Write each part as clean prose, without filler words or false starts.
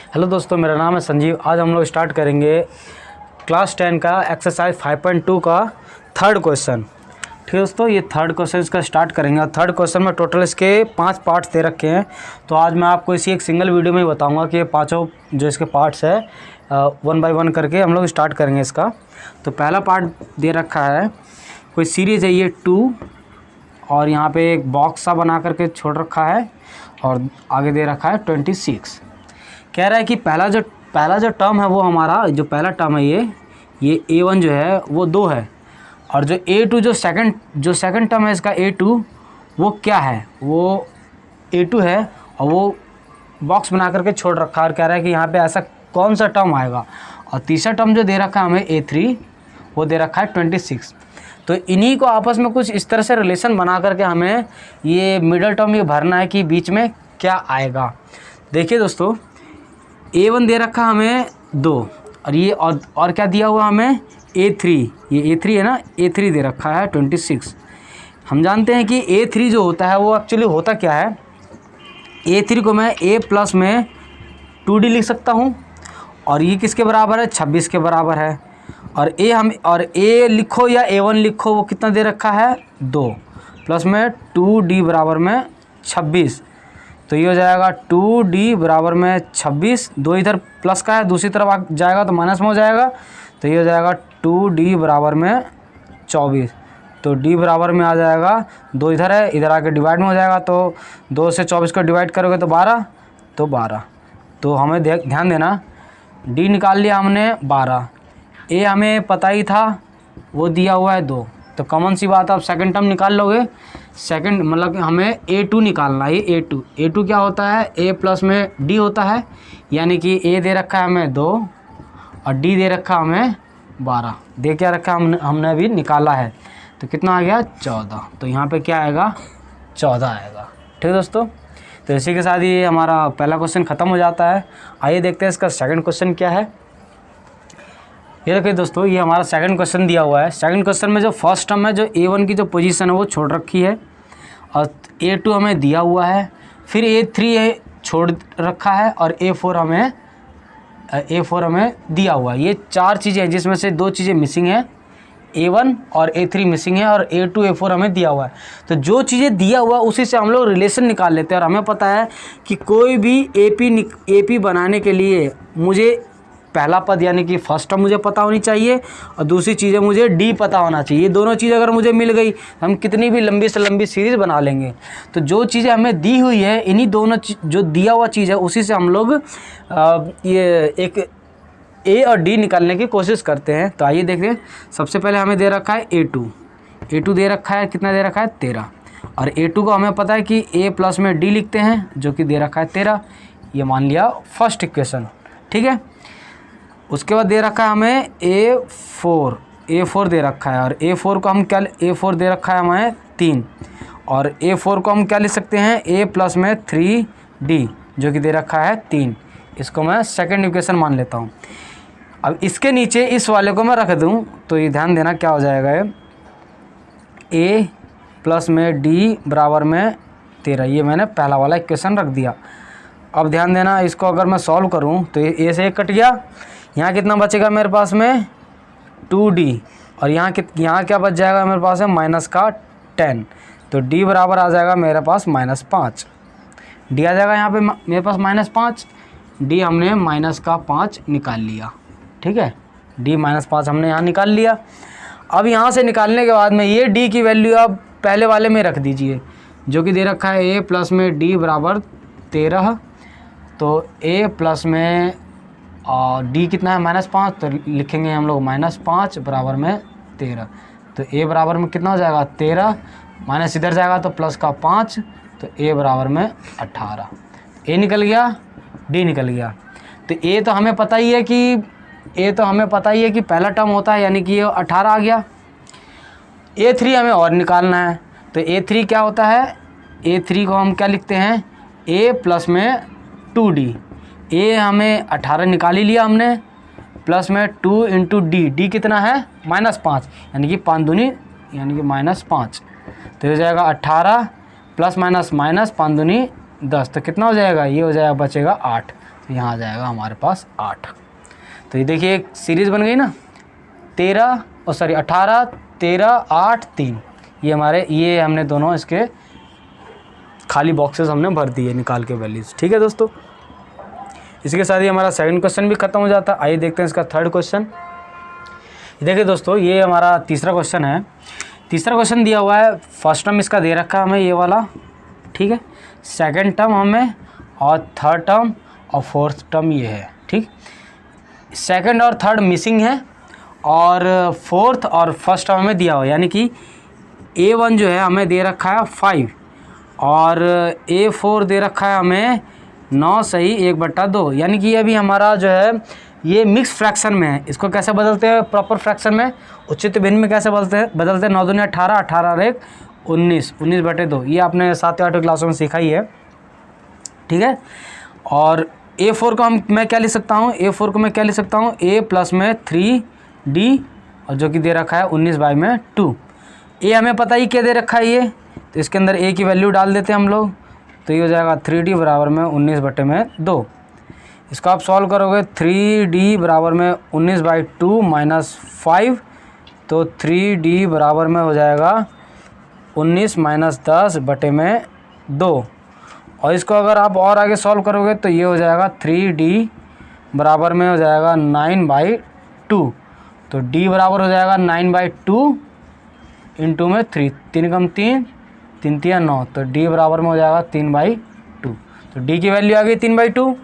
Hello दोस्तों, मेरा नाम है संजीव। आज हम लोग स्टार्ट करेंगे क्लास 10 का एक्सरसाइज 5.2 का थर्ड क्वेश्चन। ठीक है दोस्तों, ये थर्ड क्वेश्चन इसका स्टार्ट करेंगे। और थर्ड क्वेश्चन में टोटल इसके 5 पार्ट्स दे रखे हैं। तो आज मैं आपको इसी एक सिंगल वीडियो में ही बताऊंगा कि ये पाँचों जो इसके पार्ट्स है 1 बाय 1 करके हम लोग स्टार्ट करेंगे इसका। तो पहला पार्ट दे रखा है, कोई सीरीज़ है ये 2, और यहाँ पे एक बॉक्स सा बना करके छोड़ रखा है, और आगे दे रखा है 26। कह रहा है कि पहला जो टर्म है वो हमारा जो पहला टर्म है ये A1 जो है वो 2 है, और जो A2 जो सेकंड टर्म है इसका A2 वो क्या है, वो A2 है, और वो बॉक्स बना करके छोड़ रखा है। और कह रहा है कि यहाँ पे ऐसा कौन सा टर्म आएगा। और तीसरा टर्म जो दे रखा है हमें A3 वो दे रखा है 26। तो इन्हीं को आपस में कुछ इस तरह से रिलेशन बना करके हमें ये मिडल टर्म ये भरना है कि बीच में क्या आएगा। देखिए दोस्तों, A1 दे रखा हमें 2, और ये और क्या दिया हुआ हमें A3, ये A3 है ना, A3 दे रखा है 26। हम जानते हैं कि A3 जो होता है वो एक्चुअली होता क्या है। A3 को मैं A प्लस में 2D लिख सकता हूँ, और ये किसके बराबर है, 26 के बराबर है। और A लिखो या A1 लिखो, वो कितना दे रखा है 2, प्लस में 2D बराबर में 26। तो ये हो जाएगा 2D बराबर में 26। 2 इधर प्लस का है, दूसरी तरफ जाएगा तो माइनस में हो जाएगा। तो ये हो जाएगा 2D बराबर में 24। तो D बराबर में आ जाएगा, 2 इधर है, इधर आके डिवाइड में हो जाएगा। तो 2 से 24 को डिवाइड करोगे तो 12, तो 12। तो हमें ध्यान देना, D निकाल लिया हमने 12, A हमें पता ही था वो दिया हुआ है 2। तो कॉमन सी बात, आप सेकंड टर्म निकाल लोगे। सेकंड मतलब कि हमें A2 निकालना है। ये A2 क्या होता है, A प्लस में D होता है, यानी कि A दे रखा है हमें 2 और D दे रखा हमें 12। दे क्या रखा हमने अभी निकाला है। तो कितना आ गया 14। तो यहाँ पे क्या आएगा 14 आएगा। ठीक है दोस्तों, तो इसी के साथ ये हमारा पहला क्वेश्चन ख़त्म हो जाता है। आइए देखते हैं इसका सेकंड क्वेश्चन क्या है। ये देखिए दोस्तों, ये हमारा सेकंड क्वेश्चन दिया हुआ है। सेकंड क्वेश्चन में जो फर्स्ट टर्म है, जो A1 की जो पोजीशन है वो छोड़ रखी है, और A2 हमें दिया हुआ है, फिर A3 छोड़ रखा है, और A4 हमें दिया हुआ है। ये 4 चीज़ें हैं जिसमें से 2 चीज़ें मिसिंग हैं, A1 और A3 मिसिंग है, और A2 A4 हमें दिया हुआ है। तो जो चीज़ें दिया हुआ उसी से हम लोग रिलेशन निकाल लेते हैं। और हमें पता है कि कोई भी AP बनाने के लिए मुझे पहला पद यानी कि फर्स्ट टर्म मुझे पता होनी चाहिए, और दूसरी चीज़ें मुझे D पता होना चाहिए। ये दोनों चीज़ें अगर मुझे मिल गई, हम कितनी भी लंबी से लंबी सीरीज़ बना लेंगे। तो जो चीज़ें हमें दी हुई है, इन्हीं दोनों जो दिया हुआ चीज़ है उसी से हम लोग ये एक A और D निकालने की कोशिश करते हैं। तो आइए देखते हैं। सबसे पहले हमें दे रखा है A2 दे रखा है, कितना दे रखा है 13। और A2 को हमें पता है कि A प्लस में D लिखते हैं, जो कि दे रखा है 13। ये मान लिया फर्स्ट इक्वेशन। ठीक है, उसके बाद दे रखा है हमें A4 दे रखा है, और A4 को हम क्या, A4 दे रखा है हमें 3, और A4 को हम क्या लिख सकते हैं, A प्लस में 3D, जो कि दे रखा है 3। इसको मैं सेकंड इक्वेशन मान लेता हूँ। अब इसके नीचे इस वाले को मैं रख दूँ, तो ये ध्यान देना क्या हो जाएगा, A प्लस में D बराबर में 13। ये मैंने पहला वाला इक्वेशन रख दिया। अब ध्यान देना, इसको अगर मैं सॉल्व करूँ तो ये A से 1 कट गया, यहाँ कितना बचेगा मेरे पास में 2D, और यहाँ क्या बच जाएगा मेरे पास है माइनस का 10। तो D बराबर आ जाएगा मेरे पास -5। D आ जाएगा यहाँ पे मेरे पास -5। D हमने माइनस का 5 निकाल लिया। ठीक है, D -5 हमने यहाँ निकाल लिया। अब यहाँ से निकालने के बाद में ये D की वैल्यू आप पहले वाले में रख दीजिए, जो कि दे रखा है A प्लस में D बराबर 13। तो A प्लस में और D कितना है -5, तो लिखेंगे हम लोग -5 बराबर में 13। तो A बराबर में कितना हो जाएगा 13, माइनस इधर जाएगा तो प्लस का 5, तो A बराबर में 18। A निकल गया, D निकल गया। तो A तो हमें पता ही है कि पहला टर्म होता है, यानी कि ये 18 आ गया। A3 हमें और निकालना है। तो A3 क्या होता है, A3 को हम क्या लिखते हैं, A प्लस में 2D। A हमें 18 निकाल ही लिया हमने, प्लस में 2 इंटू D कितना है -5, यानी कि 5 दूनी यानी कि -5। तो हो जाएगा 18 प्लस माइनस 5 दूनी 10। तो कितना हो जाएगा, ये हो जाएगा बचेगा 8। तो यहाँ आ जाएगा हमारे पास 8। तो ये देखिए एक सीरीज़ बन गई ना, 18 13 8 3। ये हमने दोनों इसके खाली बॉक्सेस हमने भर दिए निकाल के वैल्यूज़। ठीक है दोस्तों, इसके साथ ही हमारा सेकंड क्वेश्चन भी खत्म हो जाता है। आइए देखते हैं इसका थर्ड क्वेश्चन। देखिए दोस्तों, ये हमारा तीसरा क्वेश्चन है। तीसरा क्वेश्चन दिया हुआ है, फर्स्ट टर्म इसका दे रखा है हमें ये वाला, ठीक है, सेकंड टर्म हमें, और थर्ड टर्म और फोर्थ टर्म ये है। ठीक, सेकंड और थर्ड मिसिंग है, और फोर्थ और फर्स्ट टर्म हमें दिया हुआ है, यानी कि A1 जो है हमें दे रखा है 5, और A4 दे रखा है हमें 9 सही 1/2, यानी कि अभी हमारा जो है ये मिक्स फ्रैक्शन में है। इसको कैसे बदलते हैं प्रॉपर फ्रैक्शन में, उचित भिन्न में कैसे बदलते हैं 9 दूनी 18, 18 और 1 19, 19/2। ये आपने 7वीं 8वीं क्लासों में सीखा ही है। ठीक है, और A4 को मैं क्या लिख सकता हूँ, A4 को मैं क्या लिख सकता हूँ, A प्लस में 3D, और जो कि दे रखा है 19/2। A हमें पता ही क्या दे रखा है ये, तो इसके अंदर A की वैल्यू डाल देते हैं हम लोग, तो ये हो जाएगा 3D बराबर में 19/2। इसको आप सॉल्व करोगे, 3D बराबर में 19/2 माइनस 5, तो 3D बराबर में हो जाएगा 19 माइनस 10/2। और इसको अगर आप और आगे सॉल्व करोगे तो ये हो जाएगा 3D बराबर में हो जाएगा 9/2, तो D बराबर हो जाएगा 9/2 इंटू में 3, 3 कम 3, 3 3 9, तो D बराबर में हो जाएगा 3/2। तो D की वैल्यू आ गई 3/2।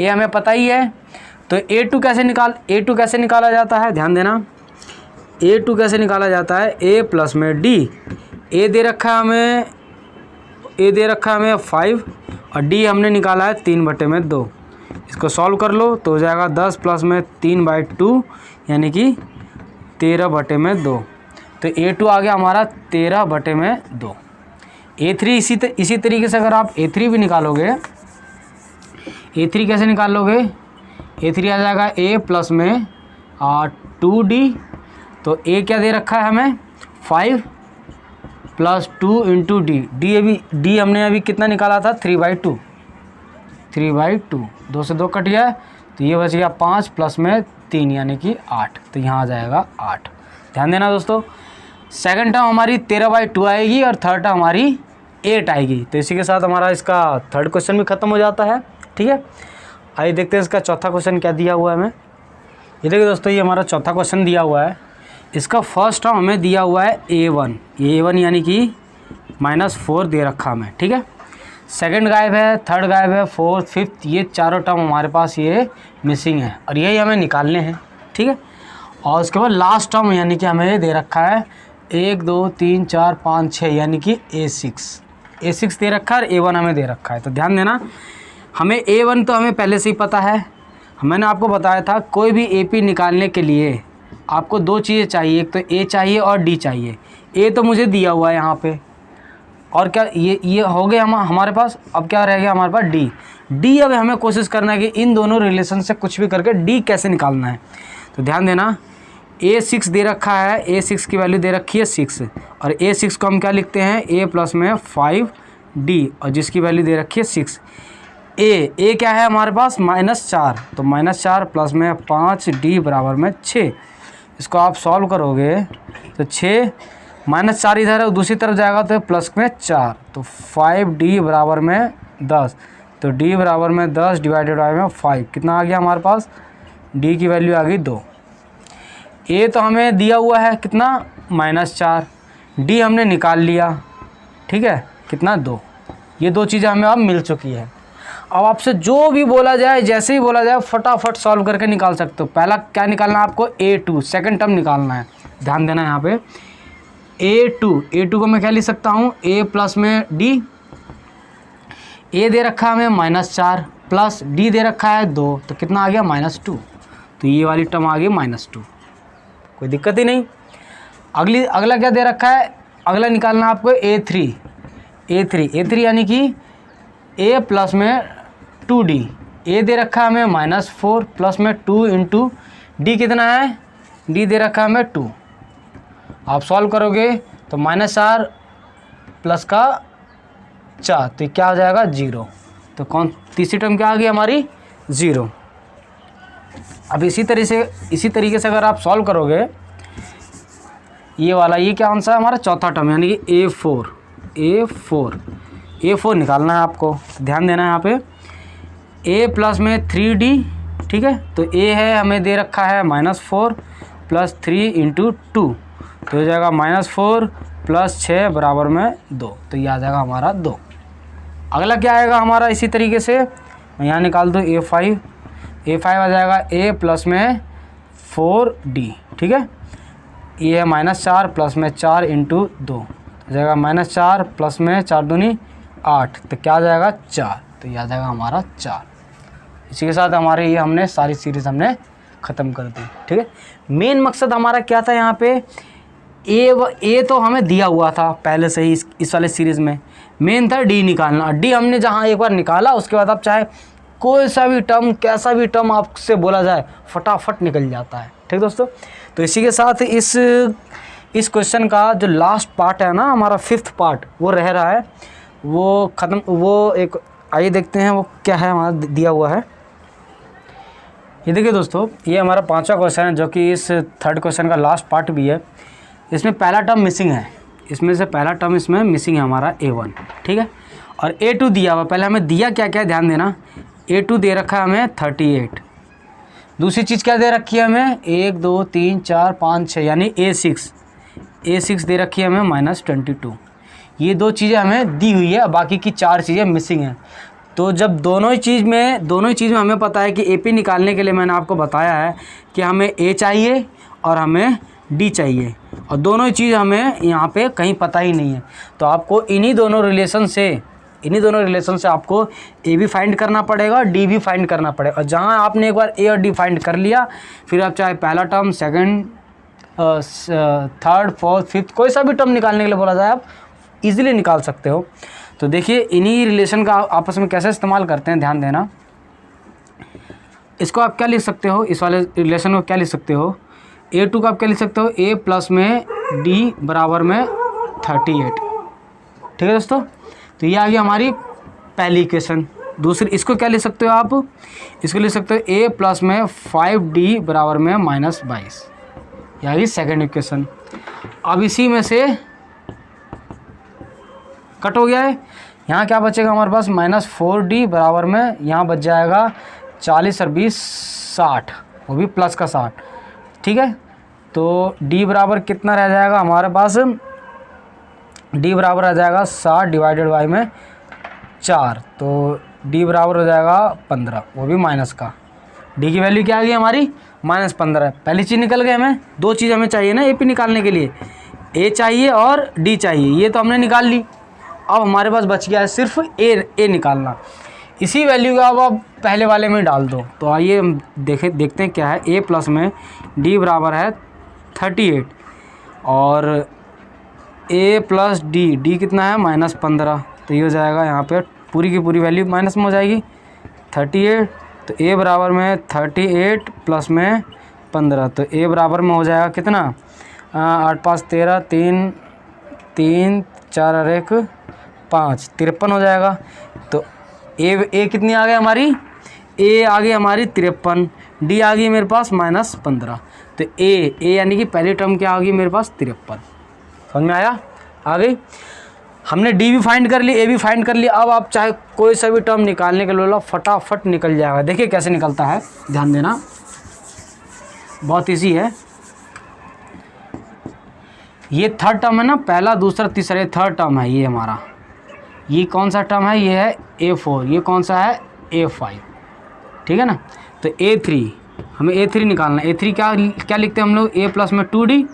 A हमें पता ही है, तो A2 कैसे निकाला जाता है, ध्यान देना। A2 कैसे निकाला जाता है, A प्लस में D। A दे रखा है हमें 5, और D हमने निकाला है 3/2। इसको सॉल्व कर लो तो हो जाएगा 10 प्लस में 3/2, यानी कि 13/2। तो A2 आ गया हमारा 13/2। A3 इसी तरीके से अगर आप A3 भी निकालोगे, A3 कैसे निकालोगे, A3 आ जाएगा A प्लस में 2D, तो A क्या दे रखा है हमें 5 प्लस 2 इंटू D हमने अभी कितना निकाला था 3/2, 2 से 2 कट गया, तो ये बच गया 5 प्लस में 3 यानी कि 8, तो यहाँ आ जाएगा 8। ध्यान देना दोस्तों, सेकंड टर्म हमारी 13/2 आएगी और थर्ड टर्म हमारी 8 आएगी। तो इसी के साथ हमारा इसका थर्ड क्वेश्चन भी खत्म हो जाता है। ठीक है, आइए देखते हैं इसका चौथा क्वेश्चन क्या दिया हुआ है हमें। ये देखिए दोस्तों, ये हमारा चौथा क्वेश्चन दिया हुआ है। इसका फर्स्ट टर्म हमें दिया हुआ है A1 यानी कि -4 दे रखा हमें। ठीक है, सेकंड गायब है, थर्ड गायब है, फोर्थ फिफ्थ, ये चारों टर्म हमारे पास ये मिसिंग है, और यही हमें निकालने हैं। ठीक है, और उसके बाद लास्ट टर्म यानी कि हमें दे रखा है 1 2 3 4 5 6 यानी कि A6 दे रखा है, और A1 हमें दे रखा है। तो ध्यान देना, हमें A1 तो हमें पहले से ही पता है। मैंने आपको बताया था कोई भी AP निकालने के लिए आपको 2 चीज़ें चाहिए, एक तो A चाहिए और D चाहिए। A तो मुझे दिया हुआ है यहाँ पे, और क्या ये हो गया हमारे पास। अब क्या रह गया हमारे पास D। अब हमें कोशिश करना है कि इन दोनों रिलेशन से कुछ भी करके D कैसे निकालना है। तो ध्यान देना, A6 दे रखा है, A6 की वैल्यू दे रखी है 6, और A6 को हम क्या लिखते हैं A प्लस में 5D, और जिसकी वैल्यू दे रखी है 6। A क्या है हमारे पास -4, तो -4 प्लस में 5D बराबर में 6। इसको आप सॉल्व करोगे तो 6 -4 इधर है, दूसरी तरफ जाएगा तो प्लस में 4, तो 5D बराबर में 10, तो D बराबर में 10 डिवाइडेड बाय में 5, कितना आ गया हमारे पास, D की वैल्यू आ गई 2। A तो हमें दिया हुआ है कितना -4, D हमने निकाल लिया। ठीक है, कितना 2, ये 2 चीज़ें हमें अब मिल चुकी है। अब आपसे जो भी बोला जाए, जैसे ही बोला जाए, फटाफट सॉल्व करके निकाल सकते हो। पहला क्या निकालना है आपको, A2 सेकंड टर्म निकालना है। ध्यान देना यहाँ पे A2 को मैं क्या लिख सकता हूँ A प्लस में D। A दे रखा है हमें -4 प्लस D दे रखा है 2, तो कितना आ गया -2, तो ये वाली टर्म आ गई -2, कोई दिक्कत ही नहीं। अगला क्या दे रखा है, अगला निकालना आपको A3 यानी कि A प्लस में 2D। A दे रखा है हमें -4 प्लस में 2 इंटू D कितना है, D दे रखा है हमें 2। आप सॉल्व करोगे तो -4 प्लस का 4, तो क्या हो जाएगा 0। तो तीसरी टर्म क्या आ गई हमारी 0। अब इसी तरीके से अगर आप सॉल्व करोगे ये वाला, ये क्या आंसर है हमारा चौथा टर्म यानी कि A4 निकालना है आपको। ध्यान देना है यहाँ पे A प्लस में 3D, ठीक है। तो A है हमें दे रखा है -4 प्लस 3 इंटू 2, तो हो जाएगा -4 प्लस 6 बराबर में 2, तो ये आ जाएगा हमारा 2। अगला क्या आएगा हमारा इसी तरीके से, मैं यहाँ निकाल दूँ A5 आ जाएगा A प्लस में 4D, ठीक है। ये है -4 प्लस में 4 इंटू 2, हो जाएगा -4 प्लस में 4 दूनी 8, तो क्या आ जाएगा 4, तो ये आ जाएगा हमारा 4। इसी के साथ हमारे ये हमने सारी सीरीज़ हमने ख़त्म कर दी, ठीक है। मेन मकसद हमारा क्या था यहाँ पे, ए तो हमें दिया हुआ था पहले से ही इस वाले सीरीज़ में, मेन था डी निकालना। डी हमने जहाँ एक बार निकाला उसके बाद आप चाहे कोई सा भी टर्म, कैसा भी टर्म आपसे बोला जाए फटाफट निकल जाता है, ठीक दोस्तों। तो इसी के साथ इस क्वेश्चन का जो लास्ट पार्ट है ना हमारा 5th पार्ट वो रह रहा है, वो ख़त्म, वो एक आइए देखते हैं वो क्या है हमारा दिया हुआ है। ये देखिए दोस्तों, ये हमारा 5वां क्वेश्चन है जो कि इस 3rd क्वेश्चन का लास्ट पार्ट भी है। इसमें पहला टर्म मिसिंग है, इसमें से पहला टर्म इसमें मिसिंग है हमारा A1, ठीक है। और A2 दिया हुआ, पहले हमें दिया क्या क्या ध्यान देना। A2 दे रखा है हमें 38, दूसरी चीज़ क्या दे रखी है हमें 1 2 3 4 5 6 यानी A6 दे रखी है हमें -22। ये 2 चीज़ें हमें दी हुई है, बाकी की 4 चीज़ें मिसिंग हैं। तो जब दोनों ही चीज़ में हमें पता है कि AP निकालने के लिए मैंने आपको बताया है कि हमें A चाहिए और हमें D चाहिए, और दोनों ही चीज़ हमें यहाँ पे कहीं पता ही नहीं है। तो आपको इन्हीं दोनों रिलेशन से आपको A भी फाइंड करना पड़ेगा और D भी फाइंड करना पड़ेगा। और जहाँ आपने एक बार A और D फाइंड कर लिया, फिर आप चाहे पहला term, second, 3rd, 4th, 5th कोई सा भी टर्म निकालने के लिए बोला जाए आप इजीली निकाल सकते हो। तो देखिए इन्हीं रिलेशन का आपस में कैसे इस्तेमाल करते हैं, ध्यान देना। इसको आप क्या लिख सकते हो, इस वाले रिलेशन को क्या लिख सकते हो, A2 का आप क्या लिख सकते हो, A प्लस में D बराबर में 38, ठीक है दोस्तों। तो ये आ गई हमारी पहली इक्वेशन। दूसरी इसको क्या लिख सकते हो आप, इसको लिख सकते हो A प्लस में 5D बराबर में -22, ये आ गई सेकेंड इक्वेशन। अब इसी में से कट हो गया है, यहाँ क्या बचेगा हमारे पास -4D बराबर में, यहाँ बच जाएगा 40 और 20 60, वो भी प्लस का 60, ठीक है। तो D बराबर कितना रह जाएगा हमारे पास, D बराबर आ जाएगा 60 डिवाइडेड बाई में 4, तो D बराबर हो जाएगा 15, वो भी माइनस का। D की वैल्यू क्या आ गई हमारी -15। पहली चीज़ निकल गई, हमें 2 चीज़ हमें चाहिए ना AP निकालने के लिए, A चाहिए और D चाहिए, ये तो हमने निकाल ली। अब हमारे पास बच गया है सिर्फ A निकालना। इसी वैल्यू का अब आप पहले वाले में डाल दो। तो आइए हम देखते हैं क्या है। A प्लस में D बराबर है 38 और A प्लस D कितना है -15, तो ये हो जाएगा यहाँ पे पूरी की पूरी वैल्यू माइनस में हो जाएगी 38। तो A बराबर में 38 प्लस में 15, तो A बराबर में हो जाएगा कितना 8 5 13 3 3 4 और 1 5 53 हो जाएगा। तो A कितनी आ गई हमारी, A आ गई हमारी 53, D आ गई मेरे पास -15। तो A यानी कि पहली टर्म क्या आ गई मेरे पास 53, समझ में आया, आ गई। हमने D भी फाइंड कर ली, A भी फाइंड कर ली। अब आप चाहे कोई सा भी टर्म निकालने के लिए फटाफट निकल जाएगा। देखिए कैसे निकलता है, ध्यान देना, बहुत इजी है। ये 3rd टर्म है ना, पहला दूसरा तीसरा, ये 3rd टर्म है। ये हमारा ये कौन सा टर्म है, ये है A4, ये कौन सा है A5, ठीक है ना। तो A3 हमें A3 निकालना है। A3 क्या लिखते हैं हम लोग, A प्लस में 2D,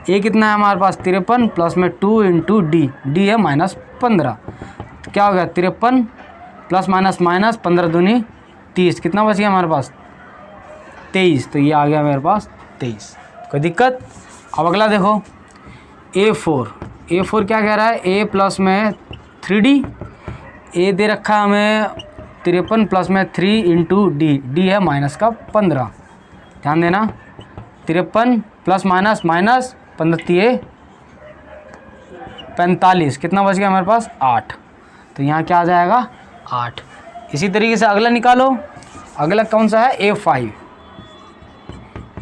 A कितना है हमारे पास 53 प्लस में 2 इंटू D है -15, तो क्या हो गया 53 प्लस माइनस 15 दूनी 30, कितना बच गया हमारे पास 23, तो ये आ गया मेरे पास 23। कोई दिक्कत। अब अगला देखो A4 क्या कह रहा है, A प्लस में 3D, A दे रखा है हमें 53 प्लस में 3 इंटू D है -15, ध्यान देना 53 प्लस माइनस 15 45, कितना बच गया हमारे पास 8, तो यहाँ क्या आ जाएगा 8। इसी तरीके से अगला निकालो अगला कौन सा है A5।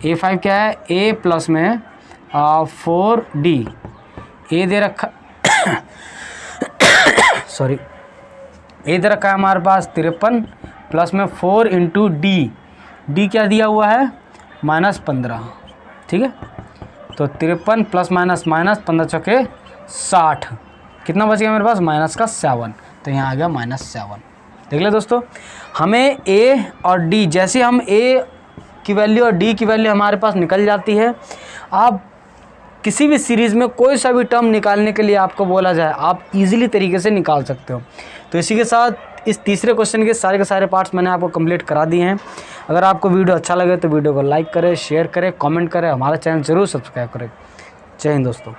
A5 क्या है, A प्लस में 4D, ए दे रखा सॉरी ए दे रखा है हमारे पास 53 प्लस में 4 इंटू डी क्या दिया हुआ है -15, ठीक है। तो 53 प्लस माइनस 15 चौके 60, कितना बच गया मेरे पास -7, तो यहाँ आ गया -7। देख ले दोस्तों, हमें ए और डी, जैसे हम ए की वैल्यू और डी की वैल्यू हमारे पास निकल जाती है, आप किसी भी सीरीज़ में कोई सा भी टर्म निकालने के लिए आपको बोला जाए आप इजीली तरीके से निकाल सकते हो। तो इसी के साथ इस तीसरे क्वेश्चन के सारे पार्ट्स मैंने आपको कंप्लीट करा दिए हैं। अगर आपको वीडियो अच्छा लगे तो वीडियो को लाइक करें, शेयर करें, कमेंट करें, हमारा चैनल ज़रूर सब्सक्राइब करें। जय हिंद दोस्तों।